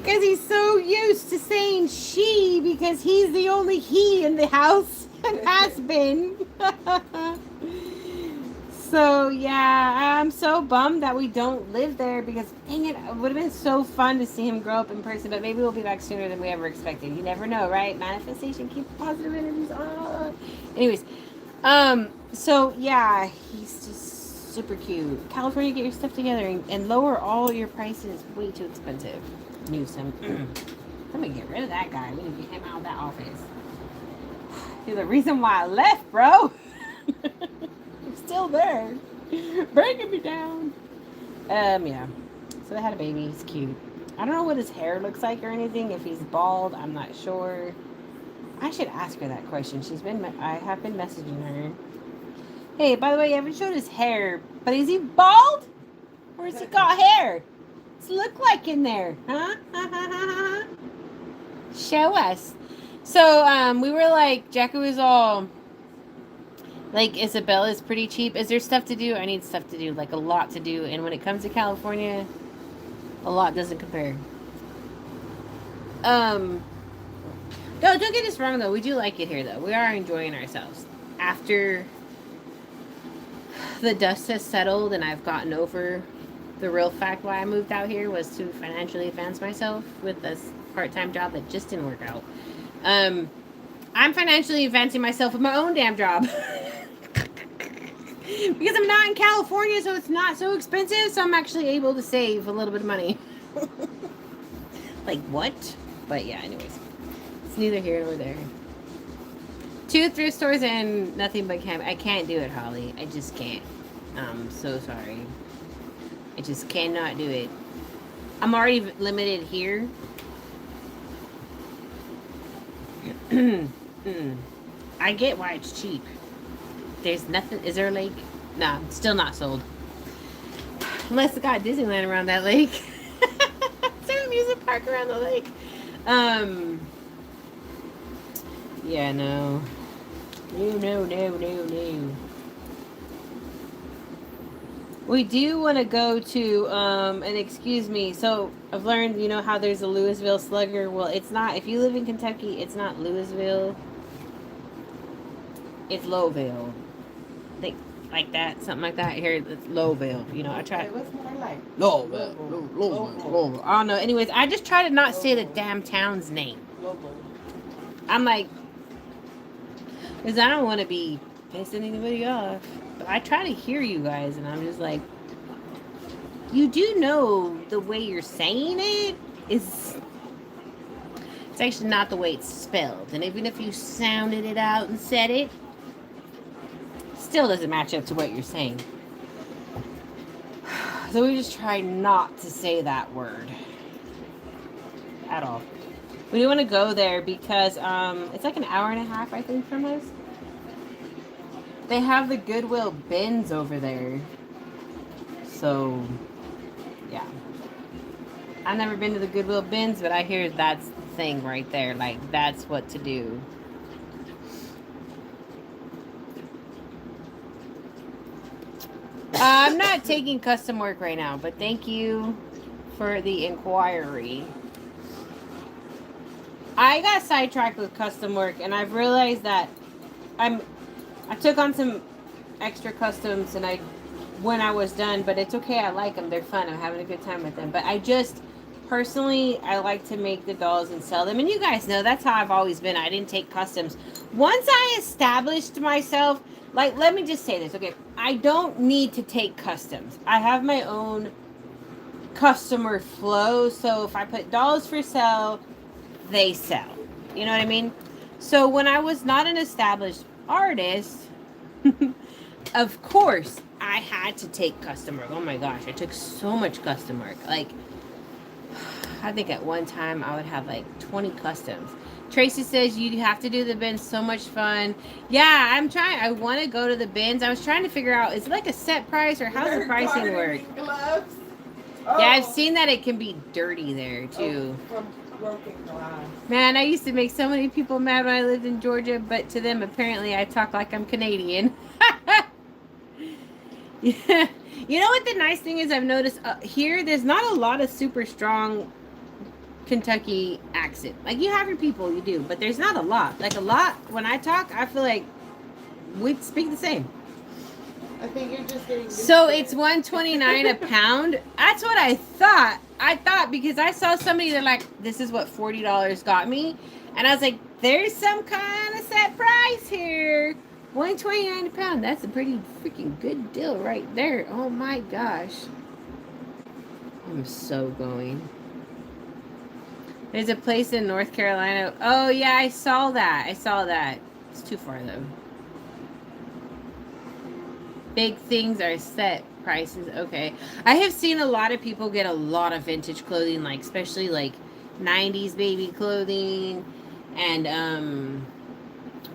he's so used to saying she, because he's the only he in the house and has been. So yeah, I'm so bummed that we don't live there, because dang it would have been so fun to see him grow up in person, but maybe we'll be back sooner than we ever expected. You never know, right? Manifestation, keep positive energies on. Anyways, so yeah, he's just super cute. California, get your stuff together and lower all your prices. Way too expensive. Newsom. Let me get rid of that guy. We need to get him out of that office. You're the reason why I left, bro. I'm still there. Breaking me down. Yeah. So they had a baby. He's cute. I don't know what his hair looks like or anything. If he's bald, I'm not sure. I should ask her that question. I have been messaging her. Hey, by the way, you haven't showed his hair, but is he bald? Or has he got hair? What's it look like in there? Huh? Show us. So, we were like, Jackie was all, like, Isabella's pretty cheap. Is there stuff to do? I need stuff to do, like a lot to do. And when it comes to California, a lot doesn't compare. Don't get us wrong though. We do like it here though. We are enjoying ourselves. After the dust has settled and I've gotten over the real fact why I moved out here was to financially advance myself with this part-time job that just didn't work out. I'm financially advancing myself with my own damn job. Because I'm not in California, so it's not so expensive, so I'm actually able to save a little bit of money. Like what? But yeah, anyways. It's neither here nor there. 2 thrift stores and nothing but camp. I can't do it, Holly. I just can't. I'm so sorry. I just cannot do it. I'm already limited here. I get why it's cheap. There's nothing. Is there a lake? Nah, still not sold. Unless it got Disneyland around that lake. Is there a music park around the lake? Yeah, no. No. We do want to go to, and excuse me, so I've learned, you know, how there's a Louisville Slugger. Well, it's not, if you live in Kentucky, it's not Louisville. It's Lowville. I think like that, something like that. Here, it's Lowville. You know, I try. What's more like? Lowville. I don't know. Anyways, I just try to not say the damn town's name. I'm like, because I don't want to be pissing anybody off. But I try to hear you guys, and I'm just like, you do know the way you're saying it is. It's actually not the way it's spelled. And even if you sounded it out and said it, still doesn't match up to what you're saying. So we just try not to say that word at all. We do want to go there because it's like an hour and a half, I think, from us. They have the Goodwill bins over there. So, yeah. I've never been to the Goodwill bins, but I hear that's the thing right there. Like, that's what to do. I'm not taking custom work right now, but thank you for the inquiry. I got sidetracked with custom work, and I've realized that I took on some extra customs, and when I was done, but it's okay. I like them. They're fun. I'm having a good time with them. But I just, personally, I like to make the dolls and sell them. And you guys know that's how I've always been. I didn't take customs. Once I established myself, like, let me just say this, okay? I don't need to take customs. I have my own customer flow. So if I put dolls for sale, they sell. You know what I mean? So when I was not an established artist, of course, I had to take custom work. Oh my gosh, I took so much custom work. Like, I think at one time I would have like 20 customs. Tracy says you have to do the bins. So much fun. Yeah, I'm trying. I want to go to the bins. I was trying to figure out, is it like a set price or how's the pricing work? Gloves? Oh. Yeah, I've seen that it can be dirty there too. From broken glass. Man, I used to make so many people mad when I lived in Georgia, but to them, apparently, I talk like I'm Canadian. Yeah. You know what the nice thing is I've noticed here, there's not a lot of super strong Kentucky accent. Like, you have your people, you do, but there's not a lot. Like, a lot, when I talk, I feel like we speak the same. I think you're just getting... So it's $1.29 a pound. That's what I thought. I thought because I saw somebody, they're like, this is what $40 got me. And I was like, there's some kind of set price here. $1.29 a pound. That's a pretty freaking good deal right there. Oh my gosh. I'm so going. There's a place in North Carolina. Oh yeah, I saw that. It's too far though. Big things are set prices. Okay. I have seen a lot of people get a lot of vintage clothing, like especially like 90s baby clothing and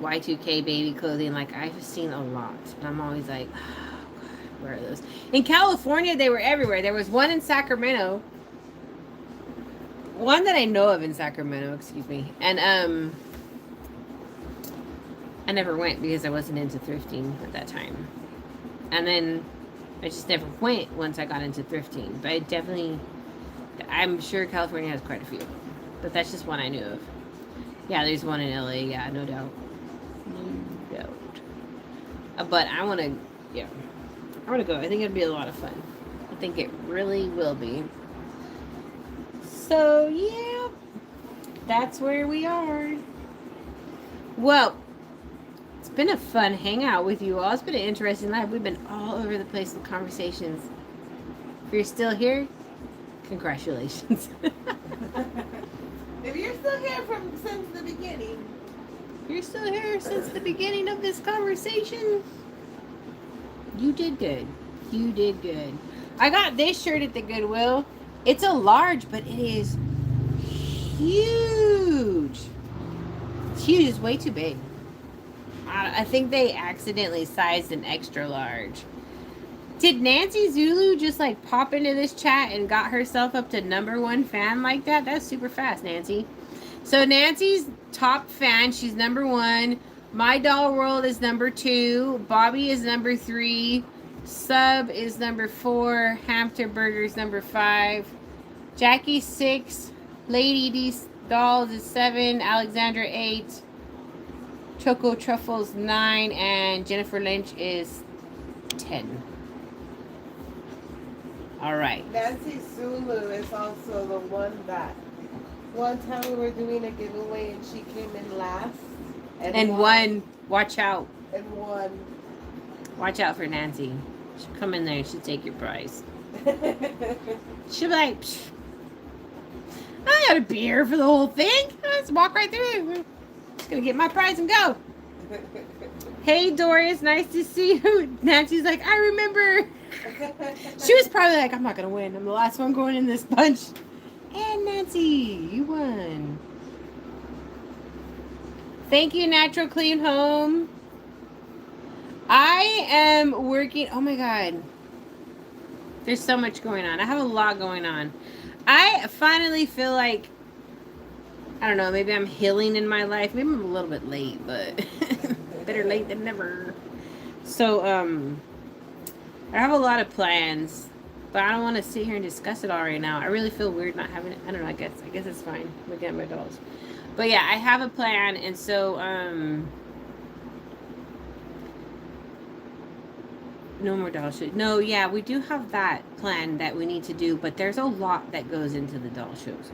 Y2K baby clothing. Like, I've seen a lot. And I'm always like, oh God, where are those? In California, they were everywhere. There was one in Sacramento. One that I know of in Sacramento, excuse me. And I never went because I wasn't into thrifting at that time. And then I just never went once I got into thrifting. But I definitely, I'm sure California has quite a few. But that's just one I knew of. Yeah, there's one in LA. Yeah, no doubt. No doubt. But I want to, yeah, I want to go. I think it'd be a lot of fun. I think it really will be. So, yeah, that's where we are. Well, it's been a fun hangout with you all. It's been an interesting life. We've been all over the place with conversations. If you're still here, congratulations. If you're still here since the beginning. You're still here since the beginning of this conversation. You did good. You did good. I got this shirt at the Goodwill. It's a large, but it is huge. It's huge. It's way too big. I think they accidentally sized an extra large. Did Nancy Zulu just like pop into this chat and got herself up to #1 fan like that? That's super fast, Nancy. So Nancy's top fan. She's #1. My Doll World is #2. Bobby is #3. Sub is #4. Hamster Burger is #5. Jackie 6. Lady D Dolls is 7. Alexandra 8. Choco Truffles 9. And Jennifer Lynch is 10. All right. Nancy Zulu is also the one that one time we were doing a giveaway and she came in last. And won. Watch out. And won. Watch out for Nancy. She'll come in there and she'll take your prize. She'll be like, psh, I got a beer for the whole thing. Let's walk right through. Just gonna get my prize and go. Hey Doris, nice to see you. Nancy's like, I remember. She was probably like, I'm not gonna win. I'm the last one going in this bunch. And Nancy, you won. Thank you, Natural Clean Home. I am working. Oh my God. There's so much going on. I have a lot going on. I finally feel like, I don't know, maybe I'm healing in my life. Maybe I'm a little bit late, but better late than never. So, I have a lot of plans, but I don't want to sit here and discuss it all right now. I really feel weird not having it. I don't know. I guess it's fine. Looking at my dolls. But yeah, I have a plan, and so, no more doll shows. No, yeah, we do have that plan that we need to do, but there's a lot that goes into the doll shows.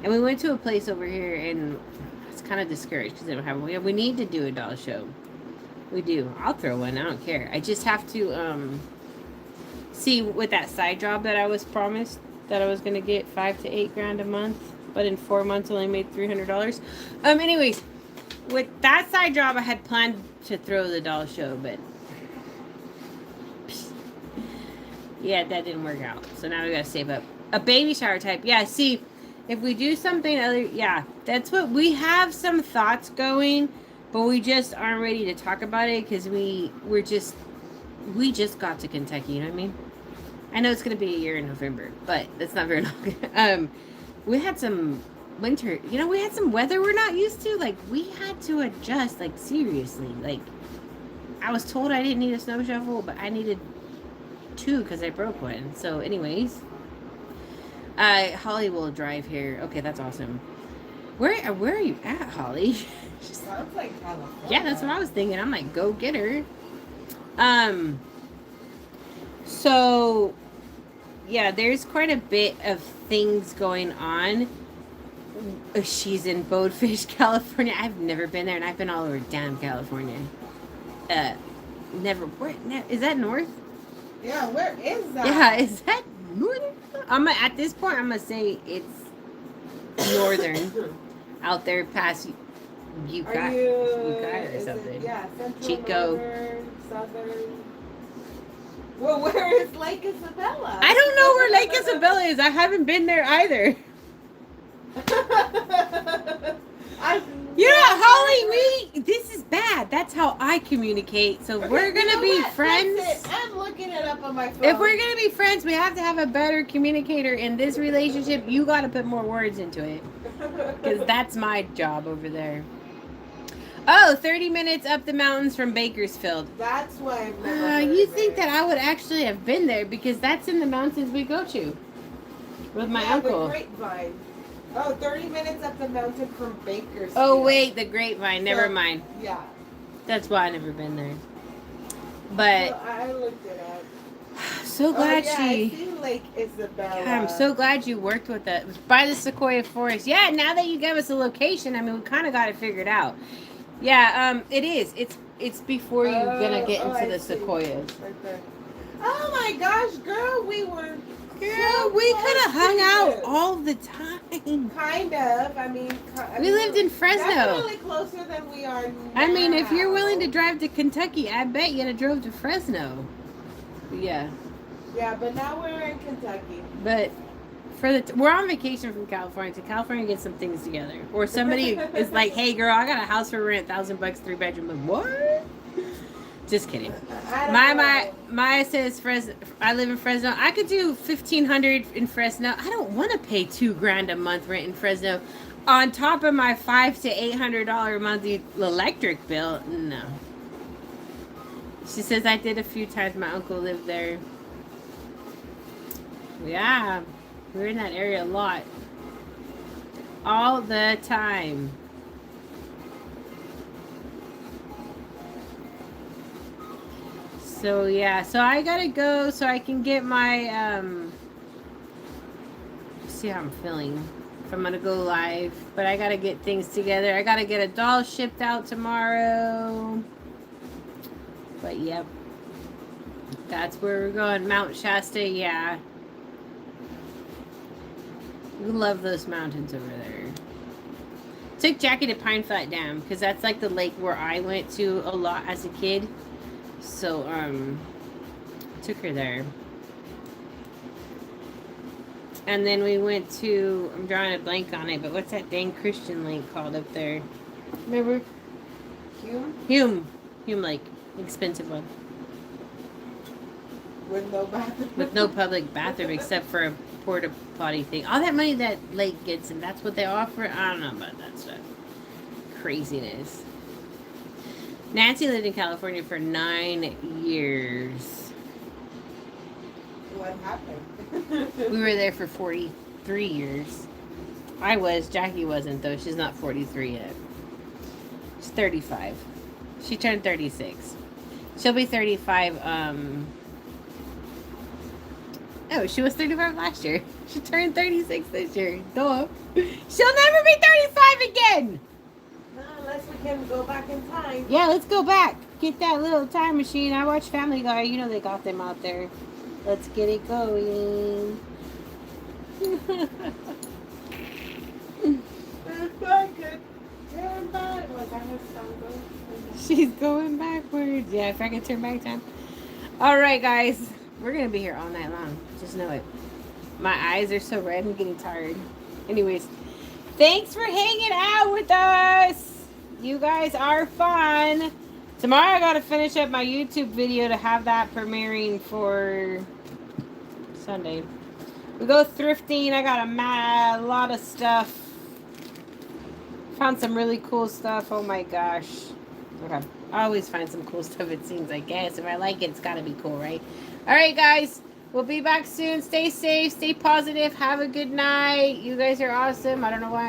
And we went to a place over here, and it's kind of discouraged because they don't have one. We need to do a doll show. We do. I'll throw one. I don't care. I just have to see with that side job that I was promised that I was going to get $5 to $8 grand a month, but in 4 months only made $300. Anyways, with that side job, I had planned to throw the doll show, but yeah, that didn't work out. So now we got to save up a baby shower type. Yeah, see, if we do something other, yeah, that's what we have some thoughts going, but we just aren't ready to talk about it because we just got to Kentucky, you know what I mean? I know it's going to be a year in November, but that's not very long. We had some winter, you know, we had some weather we're not used to. Like, we had to adjust, like, seriously. Like, I was told I didn't need a snow shovel, but I needed 2 because I broke one. So, anyways, Holly will drive here. Okay, that's awesome. Where are you at, Holly? Sounds like California. Yeah, that's what I was thinking. I'm like, go get her. So, yeah, there's quite a bit of things going on. She's in Bonefish, California. I've never been there, and I've been all over damn California. Never. Is that north? Yeah, where is that? Yeah, is that northern? At this point, I'm gonna say it's northern, out there past Utah or something. Yeah, central, Chico. northern, southern. Well, where is Lake Isabella? I don't know where Lake Isabella is. I haven't been there either. You know, Holly, this is bad. That's how I communicate. So Okay, we're going to be friends. I'm looking it up on my phone. If we're going to be friends, we have to have a better communicator in this relationship. You got to put more words into it. Because that's my job over there. Oh, 30 minutes up the mountains from Bakersfield. That's why I've never heard You of think it. that I would actually have been there because that's in the mountains we go to with my uncle. The grapevine. Oh, 30 minutes up the mountain from Bakersfield. Oh, wait, the Grapevine. Never mind. Yeah. That's why I've never been there. But So I looked it up. so glad I she. see Lake Isabella. God, I'm so glad you worked with us. It was by the Sequoia Forest. Yeah, now that you gave us a location, I mean, we kind of got it figured out. Yeah, it is. It's before you're gonna get into the sequoias. Right there. Oh my gosh, girl, we were. Girl, we could have hung out all the time. Kind of. I mean, we lived in Fresno. Definitely closer than we are now. I mean, if you're willing to drive to Kentucky, I bet you'd have drove to Fresno. Yeah. Yeah, but now we're in Kentucky. But we're on vacation from California. So California gets some things together. Or somebody is like, "Hey, girl, I got a house for rent, $1,000, 3-bedroom." Like, what? Just kidding. Maya says I live in Fresno. I could do $1,500 in Fresno. I don't want to pay $2,000 a month rent in Fresno, on top of my $500 to $800 monthly electric bill. No. She says I did a few times. My uncle lived there. Yeah, we're in that area a lot, all the time. So yeah, so I gotta go so I can get my see how I'm feeling, if I'm gonna go live. But I gotta get things together. I gotta get a doll shipped out tomorrow. But yep, that's where we're going. Mount Shasta. Yeah, we love those mountains over there. Took Jackie to Pine Flat Dam because that's like the lake where I went to a lot as a kid. So, took her there. And then we went to, I'm drawing a blank on it, but what's that dang Christian lake called up there? Remember? Hume Lake. Expensive one. With no bathroom. With no public bathroom except for a porta potty thing. All that money that lake gets, and that's what they offer? I don't know about that stuff. Craziness. Nancy lived in California for 9 years. What happened? We were there for 43 years. Jackie wasn't though. She's not 43 yet. She's 35. She turned 36. She'll be 35. Oh, she was 35 last year. She turned 36 this year. Duh. She'll never be 35 again. Unless we can go back in time. Yeah, let's go back. Get that little time machine. I watch Family Guy. You know they got them out there. Let's get it going. She's going backwards. Yeah, if I can turn back time. All right, guys. We're going to be here all night long. Just know it. My eyes are so red. I'm getting tired. Anyways, thanks for hanging out with us. You guys are fun. Tomorrow I got to finish up my YouTube video to have that premiering for Sunday. We go thrifting. I got a lot of stuff. Found some really cool stuff. Oh my gosh. Okay. I always find some cool stuff, it seems, I guess. If I like it, it's got to be cool, right? All right, guys. We'll be back soon. Stay safe. Stay positive. Have a good night. You guys are awesome. I don't know why